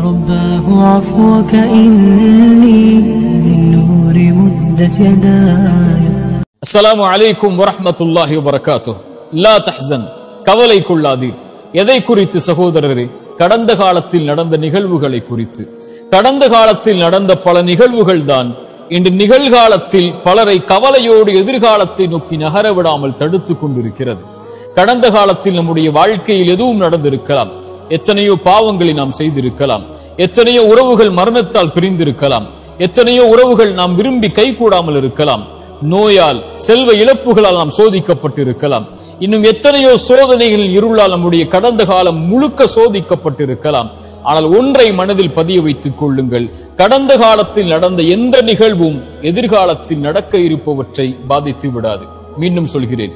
رباه عفوك إني للنور مدت يداي. السلام عليكم ورحمة الله وبركاته. لا تحزن, கவலை கொள்ளாதீர். எதை குறித்து சகோதரரே? கடந்த காலத்தில் நடந்த நிகழ்வுகளை குறித்து. கடந்த காலத்தில் நடந்த பல நிகழ்வுகள் தான் இன்று நிகழ்காலத்தில் பலரை கவலையோடு எதிர்காலத்தை நோக்கி நகர விடாமல் தடுத்து கொண்டிருக்கிறது. கடந்த காலத்தில் நம்முடைய வாழ்க்கையில் எதுவும் நடந்திருக்கலாம், எத்தனையோ பாவங்களை நாம் செய்திருக்கலாம், எத்தனையோ உறவுகள் மரணத்தால் பிரிந்திருக்கலாம், எத்தனையோ உறவுகள் நாம் விரும்பி கைகூடாமல் இருக்கலாம், நோயால் செல்வ இழப்புகளால் நாம் சோதிக்கப்பட்டிருக்கலாம், இன்னும் எத்தனையோ சோதனைகளில் இருளால் நம்முடைய கடந்த காலம் முழுக்க சோதிக்கப்பட்டிருக்கலாம். ஆனால் ஒன்றை மனதில் பதிய வைத்துக் கொள்ளுங்கள், கடந்த காலத்தில் நடந்த எந்த நிகழ்வும் எதிர்காலத்தில் நடக்க இருப்பவற்றை பாதித்து விடாது. மீண்டும் சொல்கிறேன்,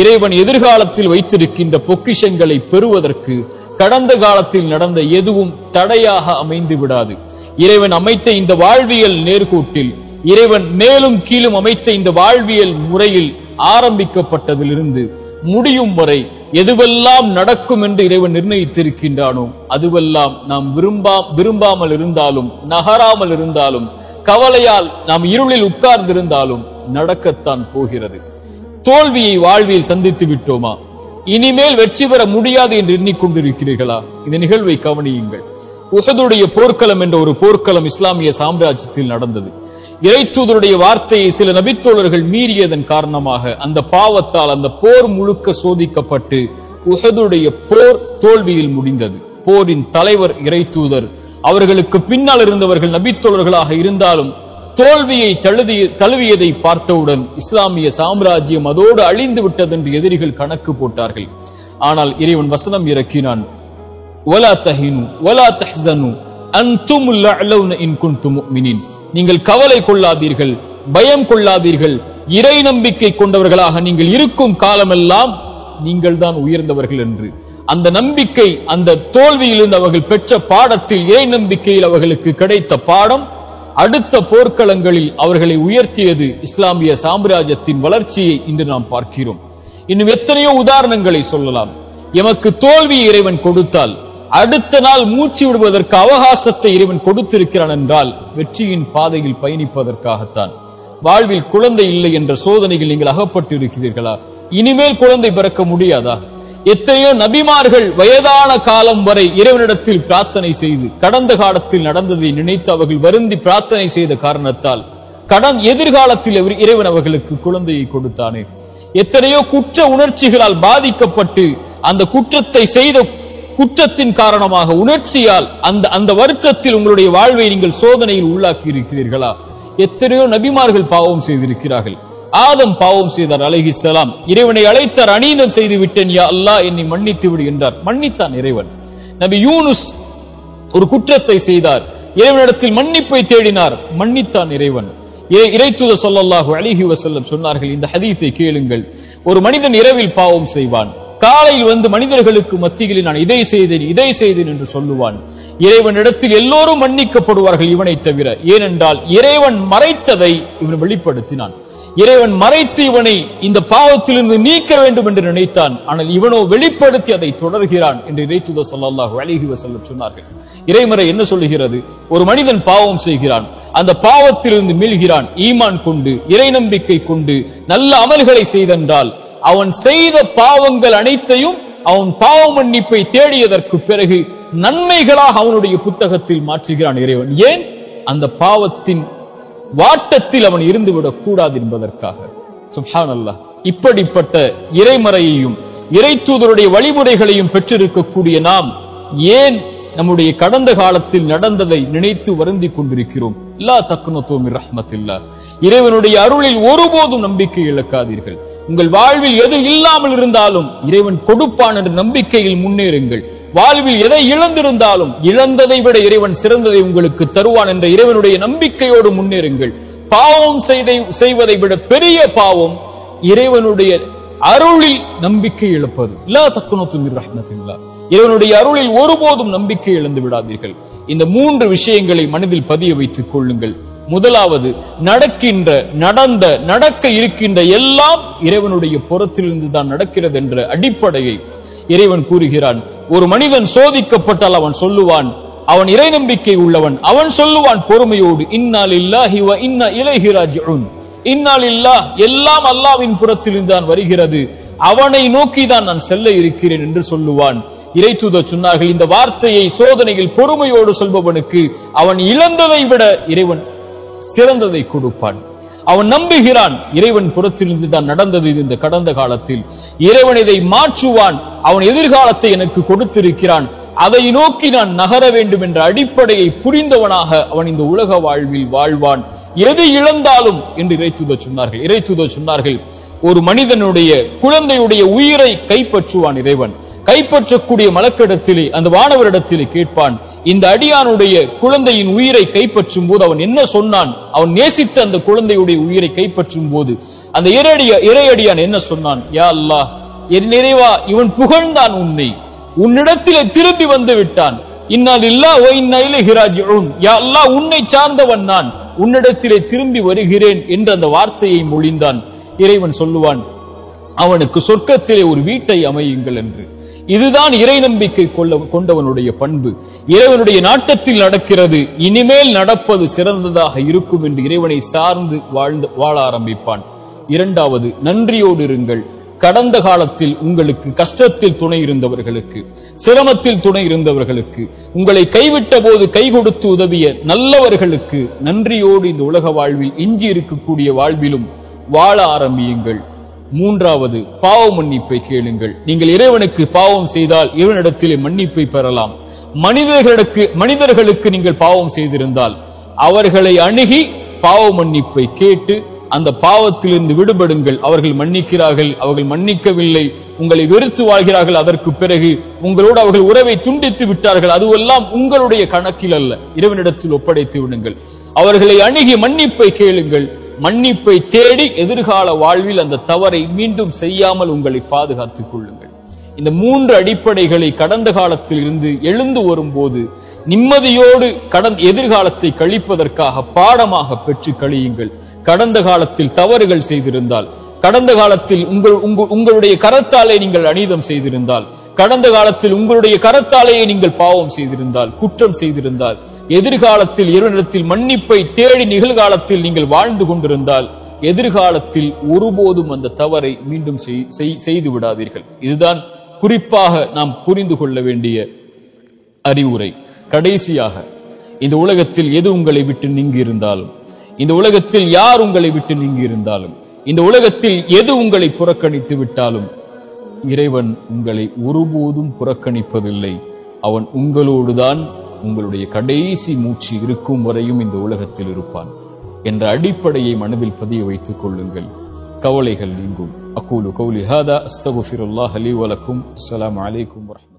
இறைவன் எதிர்காலத்தில் வைத்திருக்கின்ற பொக்கிஷங்களை பெறுவதற்கு கடந்த காலத்தில் நடந்த எதுவும் தடையாக அமைந்து விடாது. இறைவன் அமைத்த இந்த வாழ்வியல் நேர்கோட்டில், இறைவன் மேலும் கீழும் அமைத்த இந்த வாழ்வியல் முறையில் ஆரம்பிக்கப்பட்டதிலிருந்து முடியும் வரை எதுவெல்லாம் நடக்கும் என்று இறைவன் நிர்ணயித்திருக்கின்றானோ அதுவெல்லாம் நாம் விரும்பாமல் இருந்தாலும், நகராமல் இருந்தாலும், கவலையால் நாம் இருளில் உட்கார்ந்திருந்தாலும் நடக்கத்தான் போகிறது. தோல்வியை வாழ்வில் சந்தித்து விட்டோமா? இனிமேல் வெற்றி பெற முடியாது என்று எண்ணிக்கொண்டிருக்கிறீர்களா? இந்த நிகழ்வை கவனியுங்கள். உஹதுடைய போர்க்களம் என்ற ஒரு போர்க்களம் இஸ்லாமிய சாம்ராஜ்யத்தில் நடந்தது. இறைத்தூதருடைய வார்த்தையை சில நபித்தோழர்கள் மீறியதன் காரணமாக அந்த பாவத்தால் அந்த போர் முழுக்க சோதிக்கப்பட்டு உஹதுடைய போர் தோல்வியில் முடிந்தது. போரின் தலைவர் இறைத்தூதர், அவர்களுக்கு பின்னால் இருந்தவர்கள் நபித்தோழர்களாக இருந்தாலும் தோல்வியை தழுவியதை பார்த்தவுடன் இஸ்லாமிய சாம்ராஜ்யம் அதோடு அழிந்து விட்டது என்று எதிரிகள் கணக்கு போட்டார்கள். ஆனால் இறைவன் வசனம் இறக்கினான், வலா தஹினு வலா தஹ்ஸனு அன்துமுல் அஅலவுன இன் குன்தும் முஃமினீன். நீங்கள் கவலை கொள்ளாதீர்கள், பயம் கொள்ளாதீர்கள், இறை நம்பிக்கை கொண்டவர்களாக நீங்கள் இருக்கும் காலமெல்லாம் நீங்கள் தான் உயர்ந்தவர்கள் என்று. அந்த நம்பிக்கை, அந்த தோல்வியிலிருந்து அவர்கள் பெற்ற பாடத்தில், இறை நம்பிக்கையில் அவர்களுக்கு கிடைத்த பாடம் அடுத்த போர்க்களங்களில் அவர்களை உயர்த்தியது. இஸ்லாமிய சாம்ராஜ்யத்தின் வளர்ச்சியை இன்று நாம் பார்க்கிறோம். இன்னும் எத்தனையோ உதாரணங்களை சொல்லலாம். எமக்கு தோல்வியை இறைவன் கொடுத்தால் அடுத்த நாள் மூச்சு விடுவதற்கு அவகாசத்தை இறைவன் கொடுத்திருக்கிறான் என்றால் வெற்றியின் பாதையில் பயணிப்பதற்காகத்தான். வாழ்வில் குழந்தை இல்லை என்ற சோதனைகள் நீங்கள் அகப்பட்டு இருக்கிறீர்களா? இனிமேல் குழந்தை பிறக்க முடியாதா? எத்தனையோ நபிமார்கள் வயதான காலம் வரை இறைவனிடத்தில் பிரார்த்தனை செய்து கடந்த காலத்தில் நடந்ததை நினைத்து அவர்கள் வருந்தி பிரார்த்தனை செய்த காரணத்தால் எதிர்காலத்தில் இறைவன் அவர்களுக்கு குழந்தையை கொடுத்தானே. எத்தனையோ குற்ற உணர்ச்சிகளால் பாதிக்கப்பட்டு அந்த குற்றத்தை செய்த குற்றத்தின் காரணமாக உணர்ச்சியால் அந்த வருத்தத்தில் உங்களுடைய வாழ்வை நீங்கள் சோதனையில் உள்ளாக்கி இருக்கிறீர்களா? எத்தனையோ நபிமார்கள் பாவம் செய்திருக்கிறார்கள். ஆதம் பாவம் செய்தார் அலைஹிஸ்ஸலாம். இறைவனை அழைத்தார், அநீதம் செய்து விட்டேன் யா அல்லாஹ், என்னை மன்னித்து விடு என்றார். மன்னித்தான் இறைவன். நபி யூனுஸ் ஒரு குற்றத்தை செய்தார், இறைவனிடத்தில் மன்னிப்பை தேடினார், மன்னித்தான் இறைவன். இறைத்தூதர் ஸல்லல்லாஹு அலைஹி வஸல்லம் சொன்னார்கள், இந்த ஹதீஸை கேளுங்கள். ஒரு மனிதன் இரவில் பாவம் செய்வான், காலையில் வந்து மனிதர்களுக்கு மத்தியில் நான் இதை செய்தேன் என்று சொல்லுவான். இறைவனிடத்தில் எல்லோரும் மன்னிக்கப்படுவார்கள் இவனை தவிர. ஏனென்றால் இறைவன் மறைத்ததை இவன் வெளிப்படுத்தினான். இறைவன் மறைத்து இவனை இந்த பாவத்திலிருந்து நீக்க வேண்டும் என்று நினைத்தான். ஆனால் இவனோ வெளிப்படுத்தி அதை தொடர்கிறான் என்று இறைத்தூதர் ஸல்லல்லாஹு அலைஹி வஸல்லம் சொன்னார்கள். இறைமறை என்ன சொல்லுகிறது? ஒரு மனிதன் பாவம் செய்கிறான், அந்த பாவத்திலிருந்து மீள்கிறான், ஈமான் கொண்டு இறை நம்பிக்கை கொண்டு நல்ல அமல்களை செய்தென்றால் அவன் செய்த பாவங்கள் அனைத்தையும் அவன் பாவ மன்னிப்பை தேடியதற்கு பிறகு நன்மைகளாக அவனுடைய புத்தகத்தில் மாற்றுகிறான் இறைவன். ஏன்? அந்த பாவத்தின் வாட்டத்தில் அவன் இருந்துவிடக் கூடாது என்பதற்காக. சுப்ஹானல்லாஹ். இப்படிப்பட்ட இறைமறையையும் இறை தூதருடைய வழிமுறைகளையும் பெற்றிருக்கக்கூடிய நாம் ஏன் நம்முடைய கடந்த காலத்தில் நடந்ததை நினைத்து வருந்தி கொண்டிருக்கிறோம்? லா தக்னது மிர் ரஹ்மத்தில்லாஹ். இறைவனுடைய அருளில் ஒருபோதும் நம்பிக்கை இழக்காதீர்கள். உங்கள் வாழ்வில் எது இல்லாமல் இருந்தாலும் இறைவன் கொடுப்பான் என்ற நம்பிக்கையில் முன்னேறுங்கள். வாழ்வில் எதை இழந்திருந்தாலும் இழந்ததை விட இறைவன் சிறந்ததை உங்களுக்கு தருவான் என்ற இறைவனுடைய நம்பிக்கையோடு முன்னேறுங்கள். பாவம் செய்வதை விட பெரிய பாவம் இறைவனுடைய அருளில் நம்பிக்கை இழப்பது. லா தக்னது மிர் ரஹ்மத்தில்லாஹ். இறைவனுடைய அருளில் ஒருபோதும் நம்பிக்கை இழந்து விடாதீர்கள். இந்த 3 விஷயங்களை மனதில் பதிய வைத்துக் கொள்ளுங்கள். முதலாவது, நடக்க இருக்கின்ற எல்லாம் இறைவனுடைய புறத்திலிருந்து தான் நடக்கிறது என்ற அடிப்படையை இறைவன் கூறுகிறான். ஒரு மனிதன் சோதிக்கப்பட்டால் அவன் சொல்லுவான், அவன் இறை நம்பிக்கை உள்ளவன். அவன் சொல்லுவான் பொறுமையோடு, இன்னா லில்லாஹி வ இன்னா இலைஹி ராஜிஊன். இன்னா லில்லாஹ், எல்லாம் அல்லாஹ்வின் புறத்தில் தான் வருகிறது, அவனை நோக்கி தான் நான் செல்ல இருக்கிறேன் என்று சொல்லுவான். இறை தூதர் சொன்னார்கள், இந்த வார்த்தையை சோதனையில் பொறுமையோடு சொல்பவனுக்கு அவன் இழந்ததை விட இறைவன் சிறந்ததை கொடுப்பான். அவன் நம்புகிறான், இறைவன் புறத்திலிருந்து தான் நடந்தது இந்த கடந்த காலத்தில், இறைவன் இதை மாற்றுவான், அவன் எதிர்காலத்தை எனக்கு கொடுத்திருக்கிறான், அதை நோக்கி நான் நகர வேண்டும் என்ற அடிப்படையை புரிந்தவனாக அவன் இந்த உலக வாழ்வில் வாழ்வான். எது இழந்தாலும் என்று இறை தூதர் சொன்னார்கள், ஒரு மனிதனுடைய குழந்தையுடைய உயிரை கைப்பற்றுவான் இறைவன். கைப்பற்றக்கூடிய மலக்கிடத்திலே அந்த வானவரிடத்திலே கேட்பான், இந்த அடியானுடைய குழந்தையின் உயிரை கைப்பற்றும் போது அவன் என்ன சொன்னான்? அவன் நேசித்த அந்த குழந்தையுடைய உயிரை கைப்பற்றும் போது அந்த இறையடியான் என்ன சொன்னான்? யா அல்லாஹ், என் நிறைவா, இவன் புகழ்ந்தான் உன்னை, உன்னிடத்திலே திரும்பி வந்து விட்டான். இன்னா லில்லாஹி வ இன்னா இலைஹி ராஜிஊன். யா அல்லாஹ், உன்னை சார்ந்தவன் நான், உன்னிடத்திலே திரும்பி வருகிறேன் என்ற அந்த வார்த்தையை மொழிந்தான். இறைவன் சொல்லுவான், அவனுக்கு சொர்க்கத்திலே ஒரு வீட்டை அமையுங்கள் என்று. இதுதான் இறை நம்பிக்கை கொண்டவனுடைய பண்பு. இறைவனுடைய நாட்டத்தில் நடக்கிறது, இனிமேல் நடப்பது சிறந்ததாக இருக்கும் என்று இறைவனை சார்ந்து வாழ ஆரம்பிப்பான். இரண்டாவது, நன்றியோடு இருங்கள். கடந்த காலத்தில் உங்களுக்கு கஷ்டத்தில் துணை இருந்தவர்களுக்கு, சிரமத்தில் துணை இருந்தவர்களுக்கு, உங்களை கைவிட்ட போது கை கொடுத்து உதவிய நல்லவர்களுக்கு நன்றியோடு இந்த உலக வாழ்வில், எஞ்சி இருக்கக்கூடிய வாழ்விலும் வாழ ஆரம்பியுங்கள். மூன்றாவது, பாவ மன்னிப்பை கேளுங்கள். நீங்கள் இறைவனுக்கு பாவம் செய்தால் இறைவனிடத்திலே மன்னிப்பை பெறலாம். மனிதர்களுக்கு நீங்கள் பாவம் செய்திருந்தால் அவர்களை அணுகி பாவ மன்னிப்பை கேட்டு அந்த பாவத்திலிருந்து விடுபடுங்கள். அவர்கள் மன்னிக்கிறார்கள், அவர்கள் மன்னிக்கவில்லை, உங்களை வெறுத்து வாழ்கிறார்கள், அதற்கு பிறகு உங்களோடு அவர்கள் உறவை துண்டித்து விட்டார்கள், அதுவெல்லாம் உங்களுடைய கணக்கில் அல்ல, இறைவனிடத்தில் ஒப்படைத்து விடுங்கள். அவர்களை அணுகி மன்னிப்பை கேளுங்கள். மன்னிப்பை தேடி எதிர்கால வாழ்வில் அந்த தவறை மீண்டும் செய்யாமல் உங்களை பாதுகாத்துக் கொள்ளுங்கள். இந்த மூன்று அடிப்படைகளை கடந்த காலத்தில் இருந்து எழுந்து வரும்போது நிம்மதியோடு எதிர்காலத்தை கழிப்பதற்காக பாடமாக பெற்று கழியுங்கள். கடந்த காலத்தில் தவறுகள் செய்திருந்தால், கடந்த காலத்தில் உங்களுடைய கரத்தாலே நீங்கள் அநீதம் செய்திருந்தால், கடந்த காலத்தில் உங்களுடைய கரத்தாலேயே நீங்கள் பாவம் செய்திருந்தால், குற்றம் செய்திருந்தால், எதிர்காலத்தில் இறைவனிடத்தில் மன்னிப்பை தேடி நிகழ்காலத்தில் நீங்கள் வாழ்ந்து கொண்டிருந்தால் எதிர்காலத்தில் ஒருபோதும் அந்த தவறை மீண்டும் செய்து விடாதீர்கள். இதுதான் குறிப்பாக நாம் புரிந்து கொள்ள வேண்டிய அறிவுரை. கடைசியாக, இந்த உலகத்தில் எது உங்களை விட்டு நீங்கி இருந்தாலும், இந்த உலகத்தில் யார் உங்களை விட்டு நீங்கி இருந்தாலும், இந்த உலகத்தில் எது உங்களை புறக்கணித்து விட்டாலும் இறைவன் உங்களை ஒருபோதும் புறக்கணிப்பதில்லை. அவன் உங்களோடுதான் உங்களுடைய கடைசி மூச்சு இருக்கும் வரையும் இந்த உலகத்தில் இருப்பான் என்ற அடிப்படையை மனதில் பதிய வைத்துக் கொள்ளுங்கள். கவலைகள் நீங்கும். அகூலு கௌலி ஹாதா அஸ்தகுஃபிருல்லாஹ் லி வ லக்கும். அஸ்ஸலாமு அலைக்கும் வரஹ்மத்துல்லாஹி.